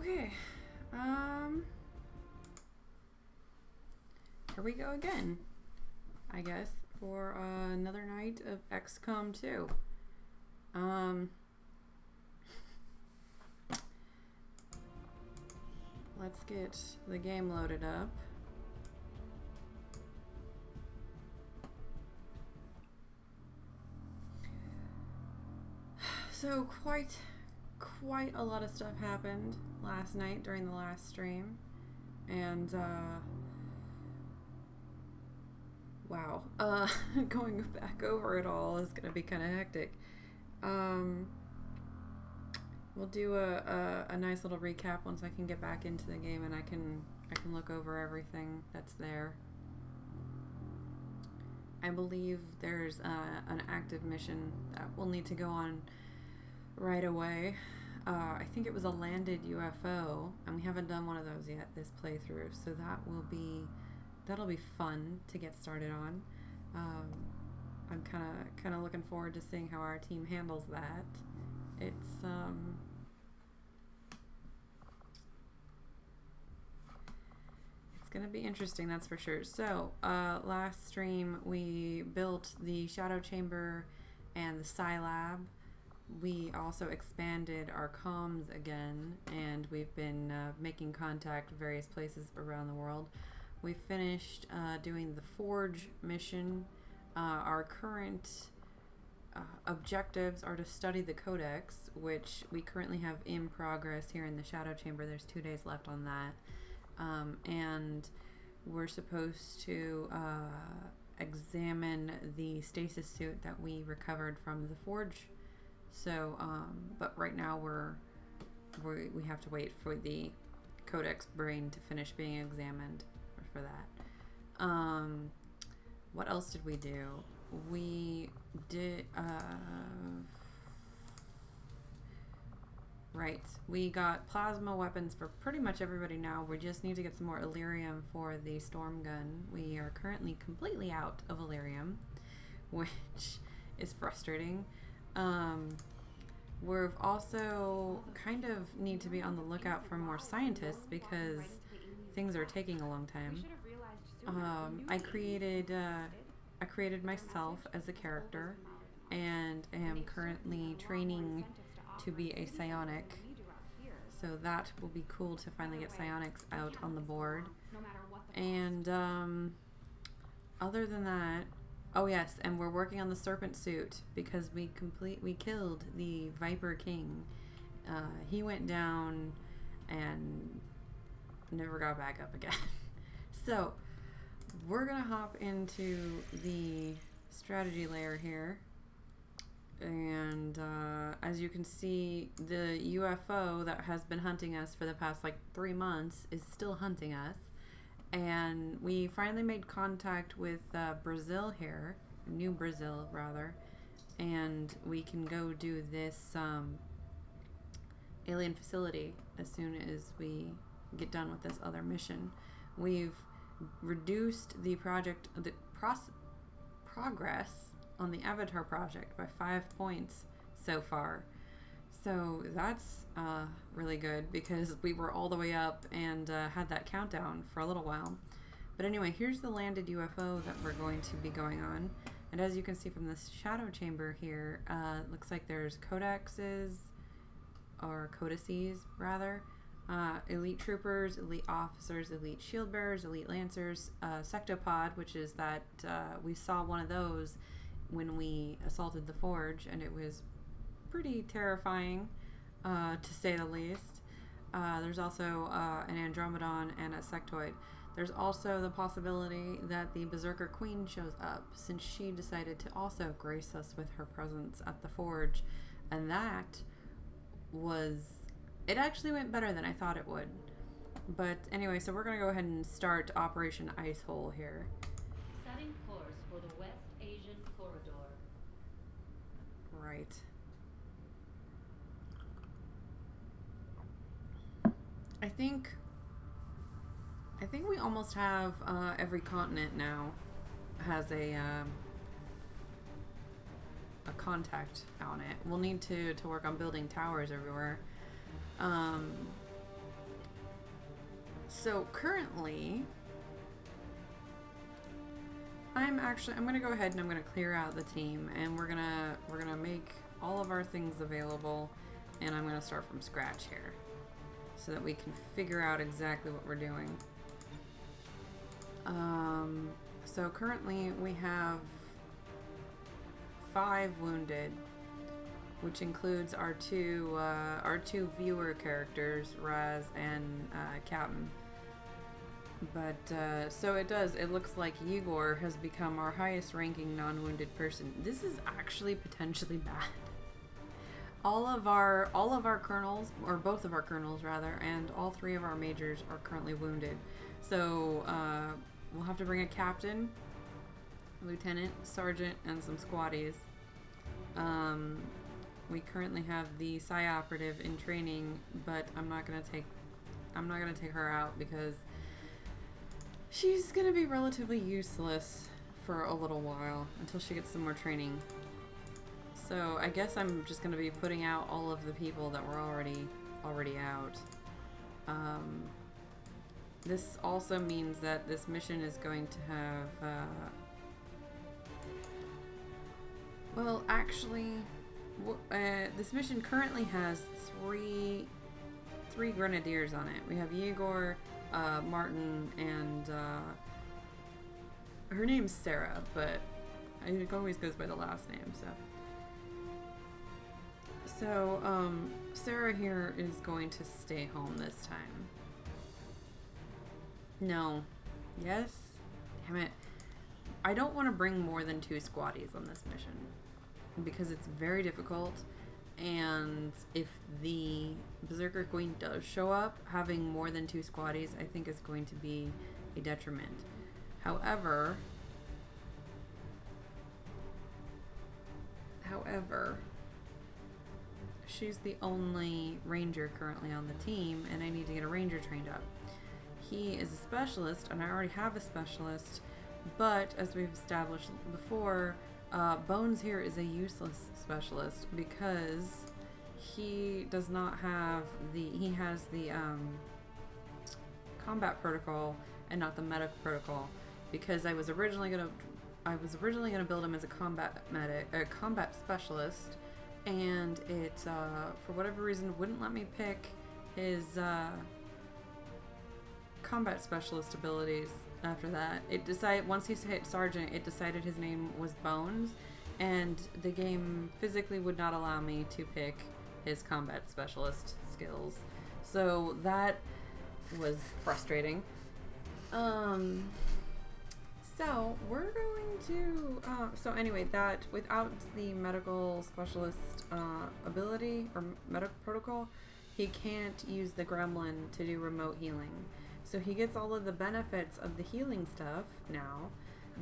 Okay. Here we go again, I guess, for another night of Xcom 2. Let's get the game loaded up. So quite a lot of stuff happened last night during the last stream, and wow, going back over it all is gonna be kind of hectic. We'll do a nice little recap once I can get back into the game and I can look over everything that's there. I believe there's an active mission that we'll need to go on right away. I think it was a landed UFO, and we haven't done one of those yet this playthrough, so that'll be fun to get started on. I'm kind of looking forward to seeing how our team handles that. It's gonna be interesting, that's for sure. So last stream we built the shadow chamber and the Psi lab. We also expanded our comms again, and we've been making contact with various places around the world. We finished doing the Forge mission. Our current objectives are to study the Codex, which we currently have in progress here in the Shadow Chamber. There's 2 days left on that. And we're supposed to examine the stasis suit that we recovered from the Forge. So, but right now we have to wait for the Codex brain to finish being examined for that. What else did we do? We did, right, we got plasma weapons for pretty much everybody now. We just need to get some more Illyrium for the storm gun. We are currently completely out of Illyrium, which is frustrating. We've also kind of need to be on the lookout for more scientists because things are taking a long time. I created myself as a character and am currently training to be a psionic. So that will be cool to finally get psionics out on the board. And other than that, oh yes, and we're working on the serpent suit because we killed the Viper King. He went down and never got back up again. So we're gonna hop into the strategy layer here, and as you can see, the UFO that has been hunting us for the past like 3 months is still hunting us. And we finally made contact with Brazil here, New Brazil rather, and we can go do this alien facility as soon as we get done with this other mission. We've reduced the progress on the Avatar project by 5 points so far. So that's really good because we were all the way up and had that countdown for a little while. But anyway, here's the landed UFO that we're going to be going on. And as you can see from this shadow chamber here, looks like there's codexes, or codices rather, elite troopers, elite officers, elite shield bearers, elite lancers, sectopod, which is that we saw one of those when we assaulted the Forge, and it was pretty terrifying, to say the least. There's also an Andromedon and a sectoid. There's also the possibility that the Berserker Queen shows up, since she decided to also grace us with her presence at the Forge, and that was... it actually went better than I thought it would. But anyway, so we're going to go ahead and start Operation Ice Hole here. Setting course for the West Asian Corridor. Right. I think we almost have every continent now has a contact on it. We'll need to work on building towers everywhere. So currently, I'm gonna go ahead and I'm gonna clear out the team, and we're gonna make all of our things available, and I'm gonna start from scratch here, so that we can figure out exactly what we're doing. So currently we have 5 wounded, which includes our two viewer characters, Raz and Captain. But so it looks like Igor has become our highest ranking non-wounded person. This is actually potentially bad. All of our colonels, or both of our colonels rather, and all 3 of our majors are currently wounded. So we'll have to bring a captain, lieutenant, sergeant, and some squaddies. We currently have the Psi operative in training, but I'm not gonna take her out because she's gonna be relatively useless for a little while until she gets some more training. So I guess I'm just gonna be putting out all of the people that were already out. This also means that this mission is going to have well, actually, this mission currently has three grenadiers on it. We have Yegor, Martin, and her name's Sarah, but it always goes by the last name. So Sarah here is going to stay home this time. No. Yes? Damn it. I don't want to bring more than 2 squaddies on this mission, because it's very difficult, and if the Berserker Queen does show up, having more than 2 squaddies I think is going to be a detriment. However, she's the only ranger currently on the team, and I need to get a ranger trained up. He is a specialist, and I already have a specialist, but as we've established before, Bones here is a useless specialist because he does not have he has the combat protocol and not the medic protocol, because I was originally gonna build him as a combat specialist, and it for whatever reason wouldn't let me pick his combat specialist abilities. After that, once he hit sergeant, it decided his name was Bones, and the game physically would not allow me to pick his combat specialist skills. So that was frustrating. So we're going to so anyway, that without the medical specialist ability or medical protocol, he can't use the gremlin to do remote healing. So he gets all of the benefits of the healing stuff now,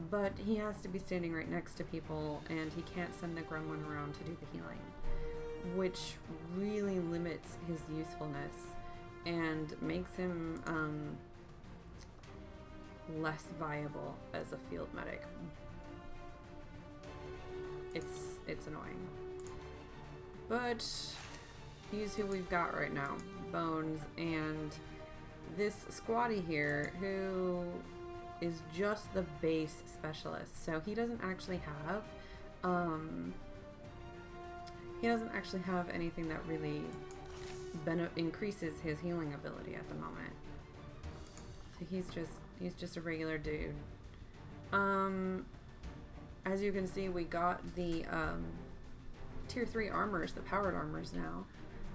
but he has to be standing right next to people, and he can't send the gremlin around to do the healing, which really limits his usefulness and makes him less viable as a field medic. It's annoying. But he's who we've got right now, Bones, and this squaddie here, who is just the base specialist. So he doesn't actually have anything that really increases his healing ability at the moment. So he's just a regular dude. As you can see, we got the tier 3 armors, the powered armors now.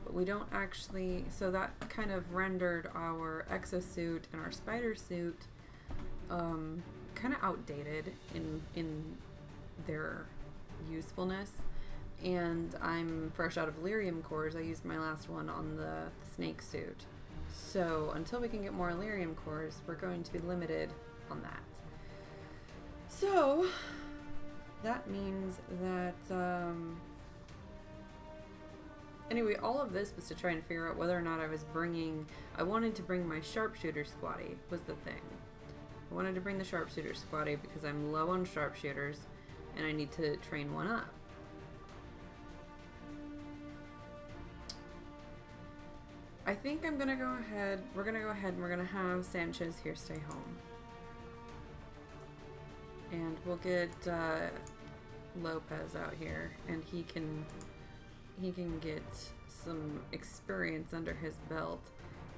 But we don't actually, so that kind of rendered our exosuit and our spider suit kind of outdated in their usefulness. And I'm fresh out of Lyrium cores. I used my last one on the snake suit. So until we can get more Lyrium cores, we're going to be limited on that. So that means that anyway, all of this was to try and figure out whether or not I wanted to bring my sharpshooter squaddie, was the thing. I wanted to bring the sharpshooter squaddie because I'm low on sharpshooters and I need to train one up. I think I'm gonna go ahead. We're gonna go ahead and we're gonna have Sanchez here stay home. And we'll get Lopez out here, and he can get some experience under his belt.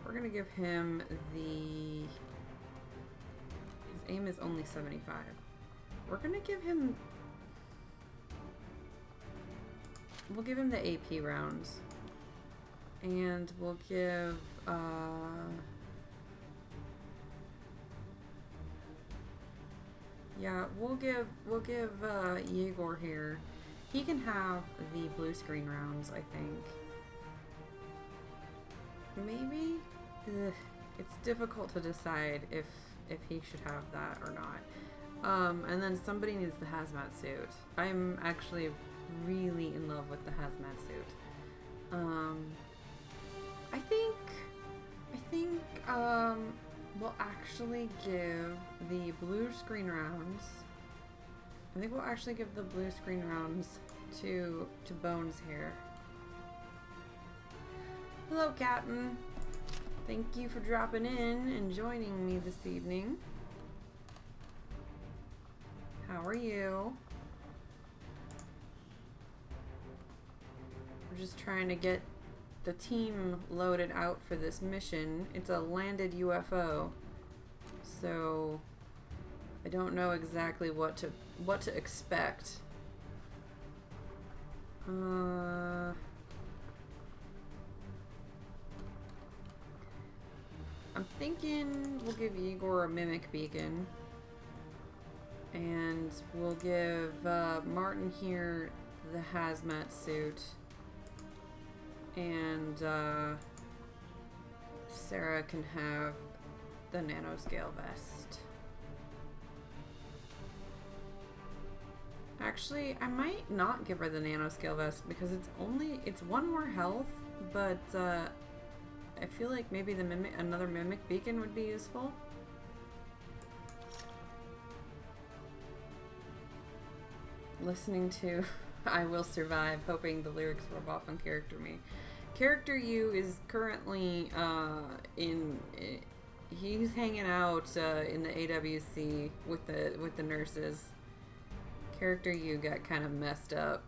We're gonna give him his aim is only 75. We'll give him the AP rounds. And we'll give yeah, we'll give Yegor here. He can have the blue screen rounds, I think. Maybe? Ugh, it's difficult to decide if he should have that or not. And then somebody needs the hazmat suit. I'm actually really in love with the hazmat suit. I think we'll actually give the blue screen rounds. I think we'll actually give the blue screen rounds to Bones here. Hello, Captain. Thank you for dropping in and joining me this evening. How are you? We're just trying to get the team loaded out for this mission. It's a landed UFO, so I don't know exactly what to expect. I'm thinking we'll give Igor a mimic beacon, and we'll give Martin here the hazmat suit. And Sarah can have the nanoscale vest. Actually, I might not give her the nanoscale vest because it's one more health, but I feel like maybe another mimic beacon would be useful. Listening to I Will Survive, hoping the lyrics rub off on Character Me. Character You is currently he's hanging out in the AWC with the nurses. Character You got kind of messed up,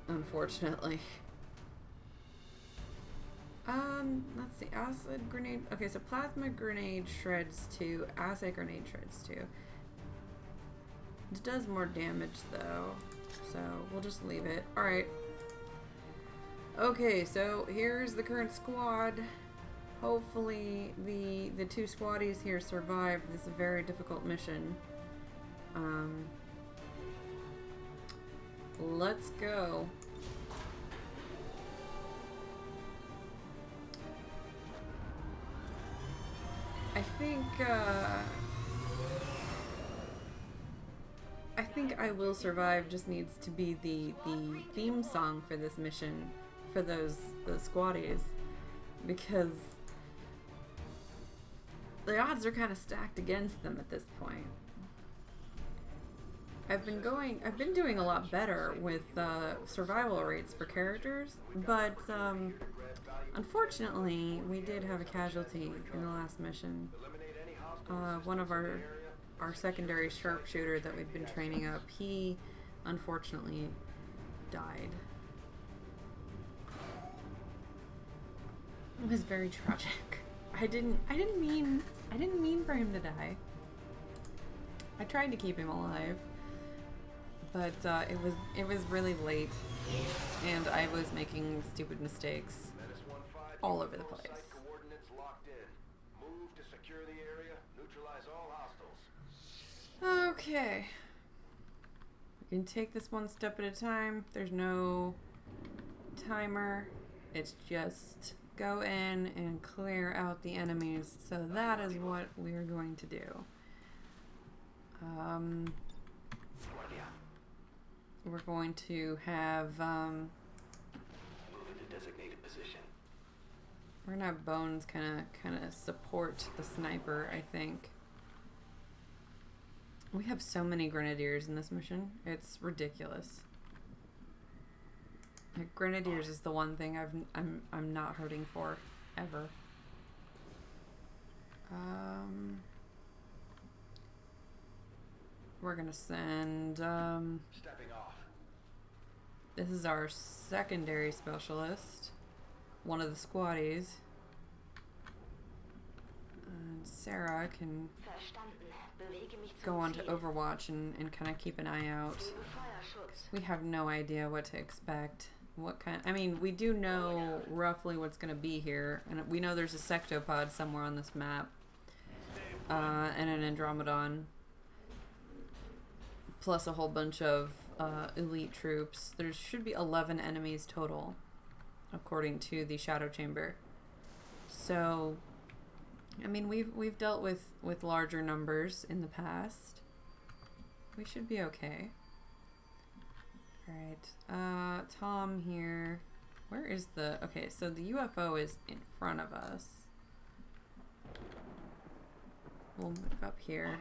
unfortunately. Let's see, acid grenade. Okay, so plasma grenade shreds 2, acid grenade shreds 2. It does more damage though, so we'll just leave it. Alright. Okay, so here's the current squad. Hopefully the two squaddies here survive this very difficult mission. Let's go. I think I Will Survive just needs to be the theme song for this mission, for those squaddies, because the odds are kind of stacked against them at this point. I've been doing a lot better with survival rates for characters, but unfortunately we did have a casualty in the last mission. One of our secondary sharpshooter that we've been training up, he unfortunately died. It was very tragic. I didn't mean for him to die. I tried to keep him alive, but it was really late, and I was making stupid mistakes all over the place. Okay. We can take this one step at a time. There's no timer. It's just go in and clear out the enemies. So that is what we're going to do. We're going to have move into designated position. We're gonna have Bones kind of support the sniper, I think. We have so many grenadiers in this mission. It's ridiculous. Like, Grenadiers is the one thing I'm not hoping for ever. We're gonna send Stepping off. this is our secondary specialist, one of the squaddies. And Sarah can go on to Overwatch and kind of keep an eye out. We have no idea what to expect. I mean, we do know roughly what's going to be here. And we know there's a sectopod somewhere on this map. And an Andromedon. Plus a whole bunch of elite troops. There should be 11 enemies total, according to the Shadow Chamber. So, I mean, we've dealt with larger numbers in the past. We should be okay. Alright, Tom here. Where is the... Okay, so the UFO is in front of us. We'll move up here.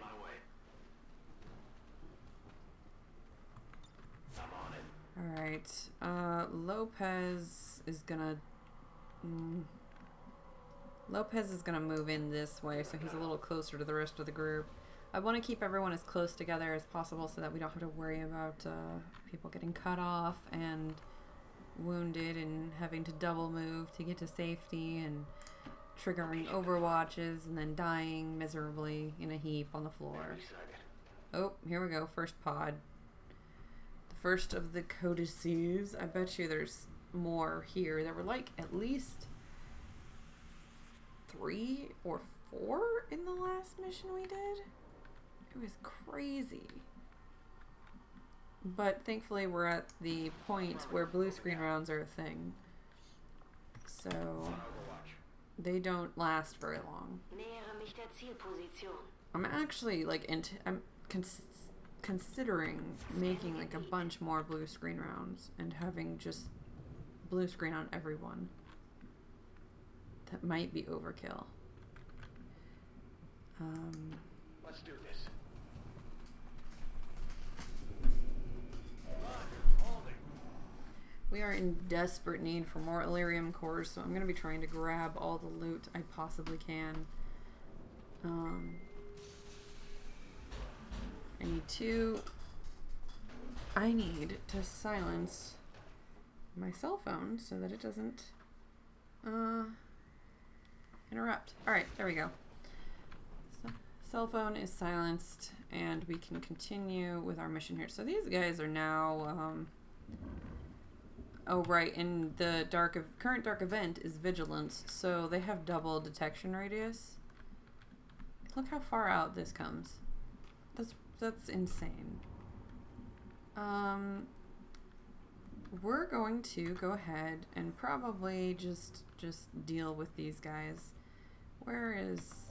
Alright, Lopez is gonna... Lopez is gonna move in this way, so he's a little closer to the rest of the group. I want to keep everyone as close together as possible so that we don't have to worry about people getting cut off and wounded and having to double move to get to safety and triggering overwatches and then dying miserably in a heap on the floor. Oh, here we go. First pod. The first of the codices. I bet you there's more here. There were like at least 3 or 4 in the last mission we did. It was crazy. But thankfully we're at the point where blue screen rounds are a thing. So they don't last very long. I'm actually like I'm considering making like a bunch more blue screen rounds and having just blue screen on everyone. That might be overkill. Let's do this. We are in desperate need for more Illyrium cores, so I'm going to be trying to grab all the loot I possibly can. I need to silence my cell phone so that it doesn't interrupt. Alright, there we go. So, cell phone is silenced, and we can continue with our mission here. So these guys are now... oh, right, and the current dark event is Vigilance, so they have double detection radius. Look how far out this comes. That's insane. We're going to go ahead and probably just deal with these guys. Where is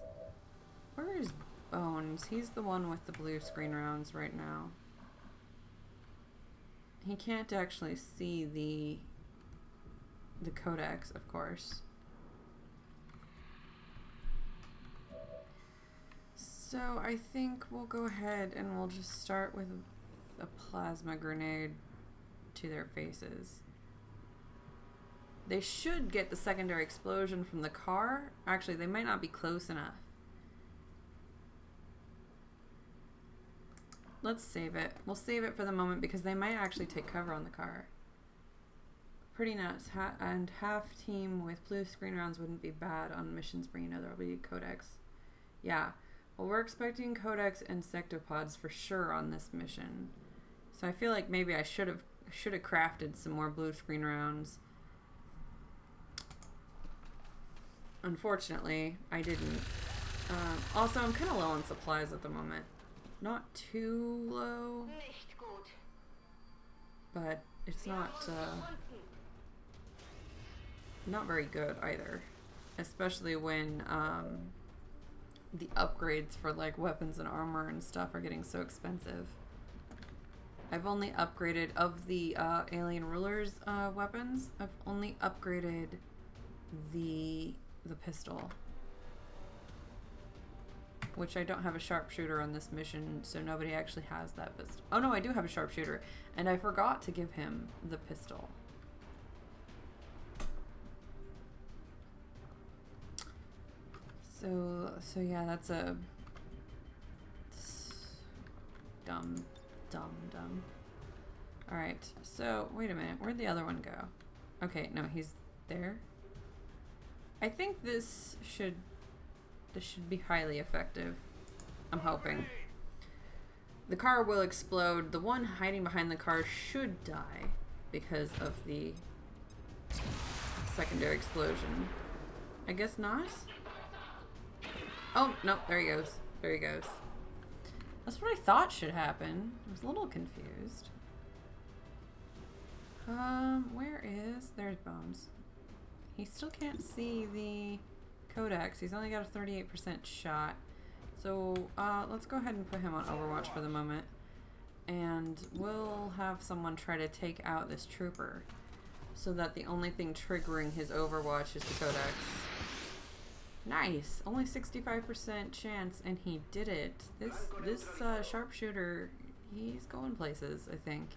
Bones? He's the one with the blue screen rounds right now. He can't actually see the codex, of course. So I think we'll go ahead and we'll just start with a plasma grenade to their faces. They should get the secondary explosion from the car. Actually, they might not be close enough. Let's save it. We'll save it for the moment because they might actually take cover on the car. Pretty nuts. And half team with blue screen rounds wouldn't be bad on missions where you know there'll be codex. Yeah. Well, we're expecting codex and sectopods for sure on this mission. So I feel like maybe I should have crafted some more blue screen rounds. Unfortunately, I didn't. Also, I'm kind of low on supplies at the moment. Not too low, but it's not very good either, especially when the upgrades for like weapons and armor and stuff are getting so expensive. I've only upgraded of the alien rulers weapons. I've only upgraded the pistol, which I don't have a sharpshooter on this mission, so nobody actually has that pistol. Oh no, I do have a sharpshooter, and I forgot to give him the pistol. So yeah, that's a dumb. Alright, so wait a minute, where'd the other one go? Okay, no, he's there. I think this should be highly effective. I'm hoping. The car will explode. The one hiding behind the car should die because of the secondary explosion. I guess not? Oh, no, there he goes. There he goes. That's what I thought should happen. I was a little confused. Where is... There's Bones. He still can't see the codex. He's only got a 38% shot. So, let's go ahead and put him on Overwatch for the moment. And we'll have someone try to take out this trooper. So that the only thing triggering his Overwatch is the codex. Nice! Only 65% chance, and he did it. This sharpshooter, he's going places, I think.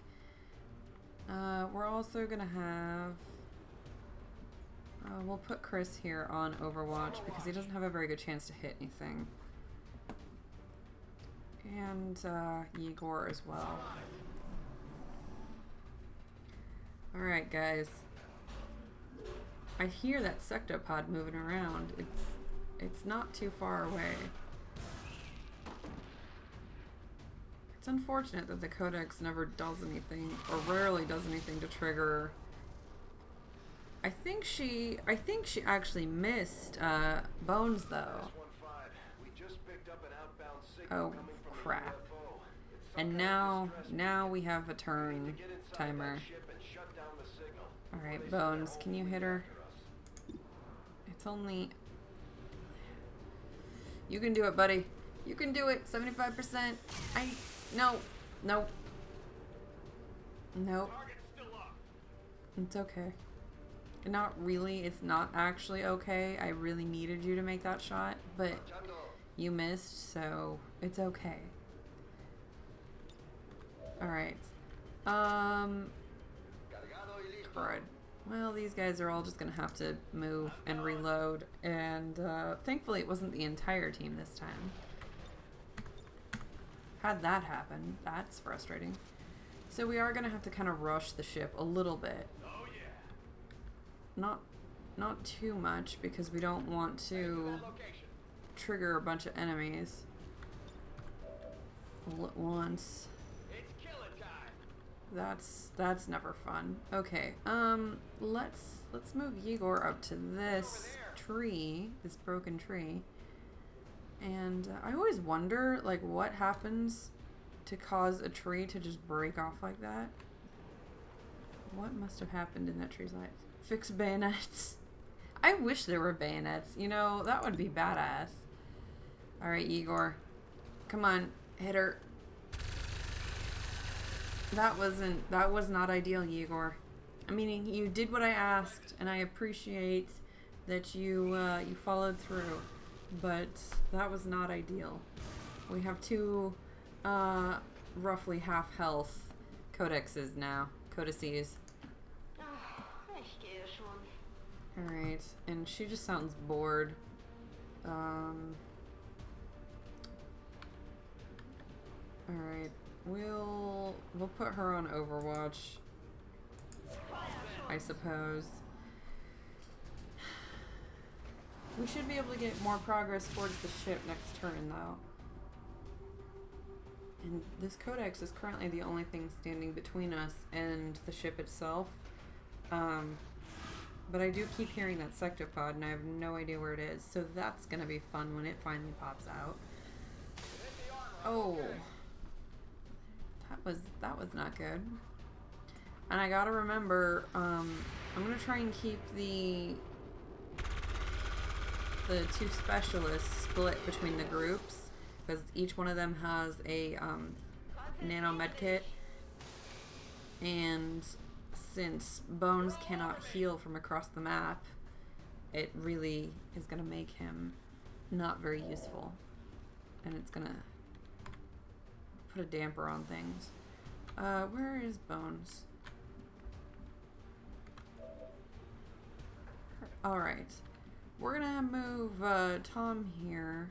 We're also gonna have... we'll put Chris here on Overwatch because he doesn't have a very good chance to hit anything. And Igor as well. Alright, guys. I hear that sectopod moving around. It's not too far away. It's unfortunate that the codex never does anything, or rarely does anything to trigger. I think she actually missed Bones though. Oh crap. And now we have a turn timer. Alright, Bones, can you hit her? It's only... You can do it, buddy. You can do it. 75%. No. Nope. Nope. It's okay. Not really. It's not actually okay. I really needed you to make that shot, but you missed, so it's okay. Alright. Crud. Well, these guys are all just gonna have to move and reload, and thankfully it wasn't the entire team this time. Had that happen, that's frustrating. So we are gonna have to kind of rush the ship a little bit. Not too much, because we don't want to trigger a bunch of enemies all at once. That's never fun. Okay, let's move Igor up to this tree, this broken tree. And I always wonder, like, what happens to cause a tree to just break off like that? What must have happened in that tree's life? Fix bayonets. I wish there were bayonets. You know, that would be badass. Alright, Igor. Come on, hit her. That was not ideal, Igor. I mean, you did what I asked, and I appreciate that you followed through, but that was not ideal. We have two, roughly half health codexes now. Codices. Alright, and she just sounds bored. Alright. We'll put her on Overwatch, I suppose. We should be able to get more progress towards the ship next turn, though. And this codex is currently the only thing standing between us and the ship itself. But I do keep hearing that sectopod, and I have no idea where it is. So that's gonna be fun when it finally pops out. Oh. That was not good. And I gotta remember, I'm gonna try and keep the two specialists split between the groups, because each one of them has a nano medkit, and since Bones cannot heal from across the map, it really is gonna make him not very useful, and it's gonna put a damper on things. Where is Bones? Alright. We're gonna move Tom here.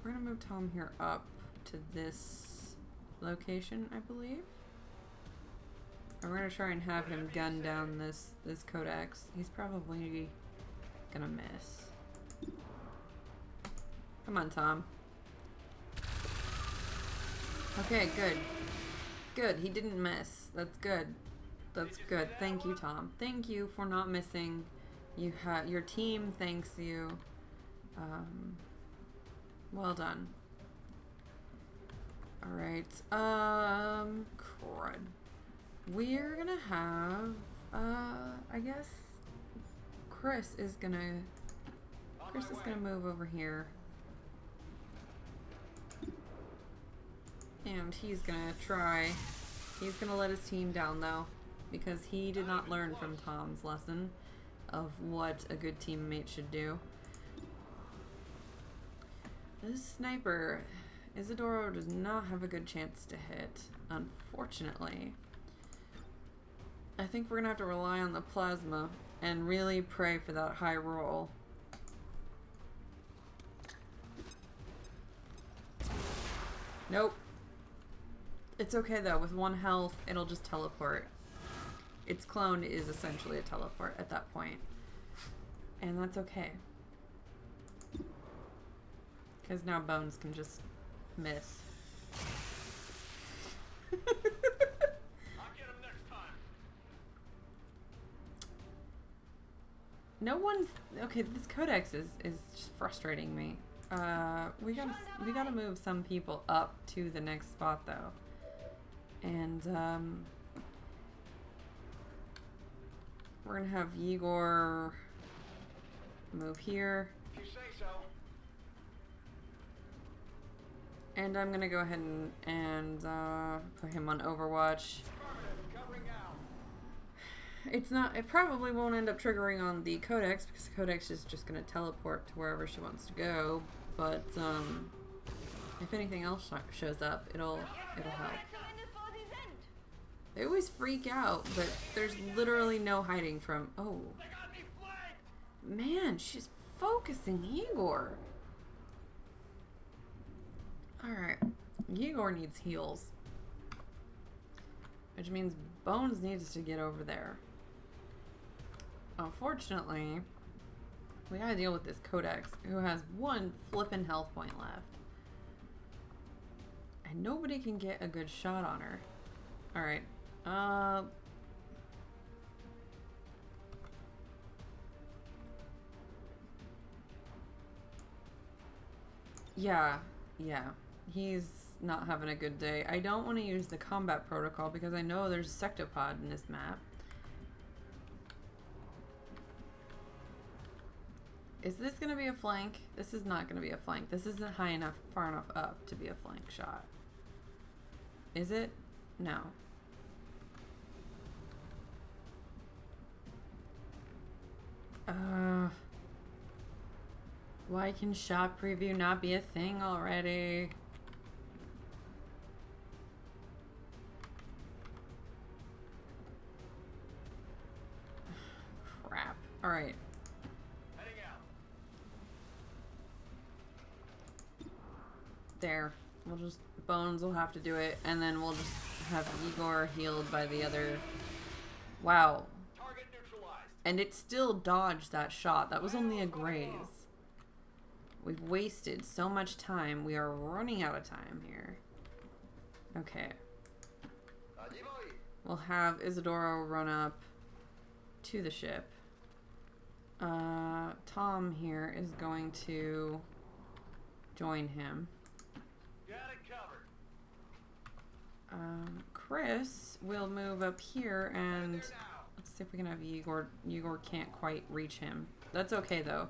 We're gonna move Tom here up to this location, I believe. And we're gonna try and have him gun down this codex. He's probably gonna miss. Come on, Tom. Okay, good. Good, he didn't miss. That's good. That's good. Thank you, Tom. Thank you for not missing. Your team thanks you. Well done. Alright, crud. We're gonna have, I guess Chris is gonna move over here. And he's gonna let his team down though, because he did not learn from Tom's lesson of what a good teammate should do. This sniper, Isidoro, does not have a good chance to hit, unfortunately. I think we're gonna have to rely on the plasma and really pray for that high roll. Nope. It's okay though, with 1 health, it'll just teleport. Its clone is essentially a teleport at that point. And that's okay. Because now Bones can just miss. I'll get him next time. No one's... Okay, this codex is just frustrating me. We gotta move some people up to the next spot though. And, we're gonna have Igor move here. You say so. And I'm gonna go ahead and put him on Overwatch. Covering out. It probably won't end up triggering on the Codex, because the Codex is just gonna teleport to wherever she wants to go. But, if anything else shows up, it'll help. They always freak out, but there's literally no hiding from... Oh. Man, she's focusing Igor. Alright. Igor needs heals. Which means Bones needs to get over there. Unfortunately, we gotta deal with this Codex, who has 1 flippin' health point left. And nobody can get a good shot on her. Alright. Yeah. He's not having a good day. I don't want to use the combat protocol because I know there's a sectopod in this map. Is this going to be a flank? This is not going to be a flank. This isn't high enough, far enough up to be a flank shot. Is it? No. Why can shot preview not be a thing already? Crap. Alright. Heading out. There. We'll just... Bones will have to do it, and then we'll just have Igor healed by the other... Wow. Target neutralized. And it still dodged that shot. That was only a graze. We've wasted so much time. We are running out of time here. Okay. We'll have Isidoro run up to the ship. Tom here is going to join him. Got it covered. Chris will move up here and let's see if we can have Igor. Igor can't quite reach him. That's okay though.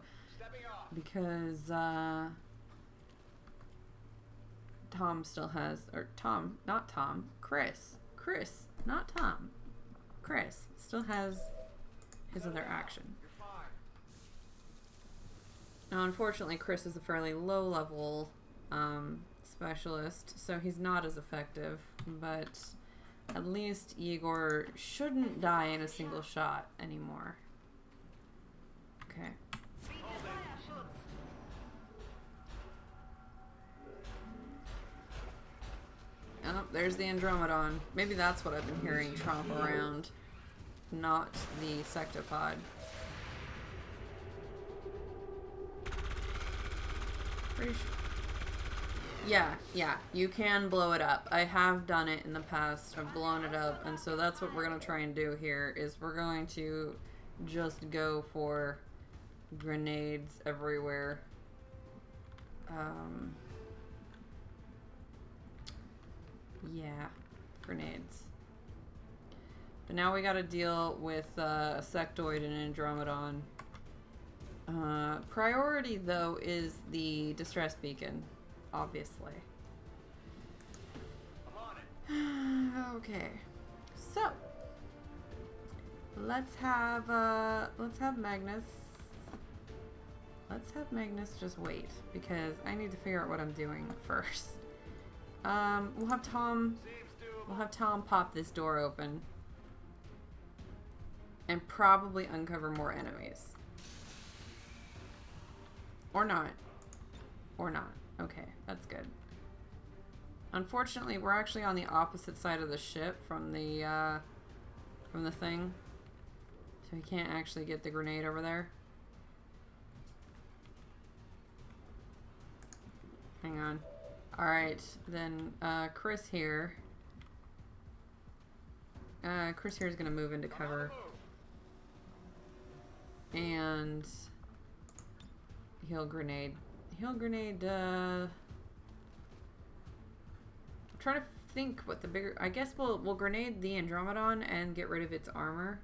Because, Tom still has, or Tom, not Tom, Chris, not Tom, Chris still has his other action. Now, unfortunately, Chris is a fairly low-level, specialist, so he's not as effective, but at least Igor shouldn't die in a single shot anymore. Okay. Oh, there's the Andromedon. Maybe that's what I've been hearing tromp around. Not the sectopod. Pretty sure. Yeah, you can blow it up. I have done it in the past. I've blown it up, and so that's what we're going to try and do here, is we're going to just go for grenades everywhere. Yeah, grenades. But now we gotta deal with a sectoid and an Andromedon. Priority, though, is the distress beacon, obviously. I'm on it. Okay, so let's have Magnus. Let's have Magnus just wait, because I need to figure out what I'm doing first. We'll have Tom pop this door open and probably uncover more enemies. Or not. Or not. Okay, that's good. Unfortunately, we're actually on the opposite side of the ship from the thing. So he can't actually get the grenade over there. Hang on. Alright, then Chris here. Chris here is going to move into cover. And he'll grenade. I'm trying to think what the bigger... I guess we'll grenade the Andromedon and get rid of its armor.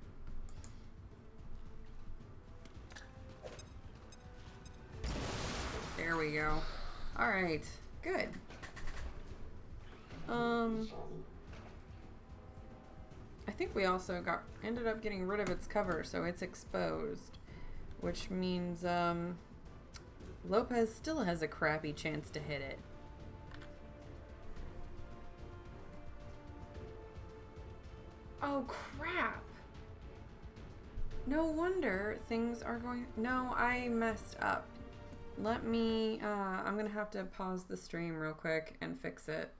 There we go. Alright. Good. I think we also ended up getting rid of its cover, so it's exposed. Which means, Lopez still has a crappy chance to hit it. Oh, crap! No wonder things are going... No, I messed up. Let me, I'm gonna have to pause the stream real quick and fix it.